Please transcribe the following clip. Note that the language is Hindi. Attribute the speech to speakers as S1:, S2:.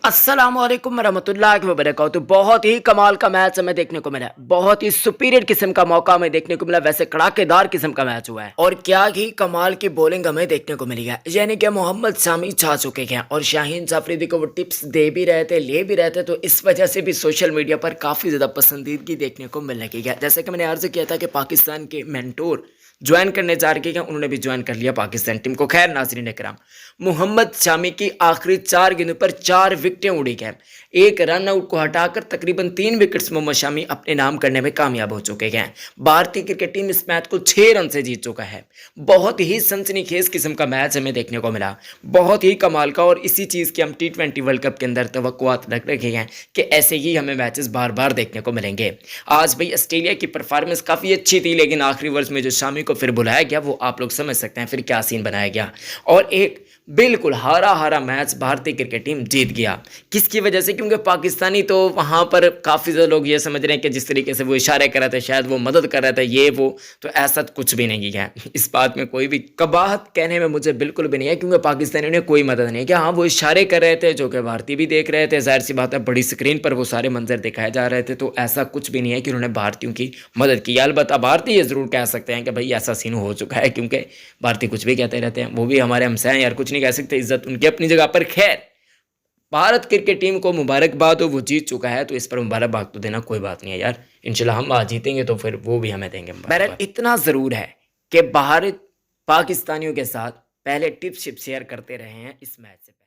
S1: अस्सलामुअलैकुम वरहमतुल्लाहि वबरकातुहू। बहुत ही कमाल का मैच हमें देखने को मिला, बहुत ही सुपीरियर किस्म का मौका हमें देखने को मिला। वैसे कड़ाकेदार किस्म का मैच हुआ है और क्या ही कमाल की बॉलिंग हमें देखने को मिली है। यानी कि मोहम्मद शामी छा चुके हैं और शाहीन जाफरीदी को वो टिप्स दे भी रहे थे, ले भी रहे थे, तो इस वजह से भी सोशल मीडिया पर काफ़ी ज़्यादा पसंदीदगी देखने को मिल रही है। जैसे कि मैंने अर्ज किया था कि पाकिस्तान के मेंटोर ज्वाइन करने जा रहे हैं, उन्होंने भी ज्वाइन कर लिया पाकिस्तान टीम को। खैर नाजरीन कराम, मोहम्मद शामी की आखिरी 4 गेंदों पर 4 विकेटें उड़ी हैं। एक रन आउट को हटाकर तकरीबन 3 विकेट्स मोहम्मद शामी अपने नाम करने में कामयाब हो चुके हैं। भारतीय क्रिकेट टीम इस मैच को 6 रन से जीत चुका है। बहुत ही सनसनीखेज किस्म का मैच हमें देखने को मिला, बहुत ही कमाल का। और इसी चीज़ की हम T20 वर्ल्ड कप के अंदर तवक्कुआत रख रखे हैं कि ऐसे ही हमें मैचेस बार बार देखने को मिलेंगे। आज भाई ऑस्ट्रेलिया की परफॉर्मेंस काफ़ी अच्छी थी, लेकिन आखिरी वर्ष में जो शामी को फिर बुलाया गया, वो आप लोग समझ सकते हैं फिर क्या सीन बनाया गया। और एक बिल्कुल हारा हारा मैच भारतीय क्रिकेट टीम जीत गया। किसकी वजह से? क्योंकि पाकिस्तानी तो वहाँ पर काफ़ी ज़्यादा लोग ये समझ रहे हैं कि जिस तरीके से वो इशारे कर रहे थे, शायद वो मदद कर रहे थे, ये वो, तो ऐसा कुछ भी नहीं है। इस बात में कोई भी कबाहत कहने में मुझे बिल्कुल भी नहीं है, क्योंकि पाकिस्तानियों ने कोई मदद नहीं किया। हाँ, वो इशारे कर रहे थे जो कि भारतीय भी देख रहे थे, जाहिर सी बात है बड़ी स्क्रीन पर वो सारे मंजर दिखाए जा रहे थे, तो ऐसा कुछ भी नहीं है कि उन्होंने भारतीयों की मदद की। अलबत्ता भारतीय ये ज़रूर कह सकते हैं कि भाई ऐसा सीन हो चुका है, क्योंकि भारतीय कुछ भी कहते रहते हैं, वो भी हमारे हमसे हैं यार, कुछ नहीं कह सकते, इज्जत उनकी अपनी जगह पर। खैर, भारत क्रिकेट टीम को मुबारकबाद हो, वो जीत चुका है, तो इस पर मुबारकबाद तो देना कोई बात नहीं है यार। इंशाल्लाह हम आज जीतेंगे तो फिर वो भी हमें देंगे बहरहाल। इतना ज़रूर है कि भारत पाकिस्तानियों के साथ पहले टिप्स शिप शेयर करते रहे हैं इस मैच से पहले।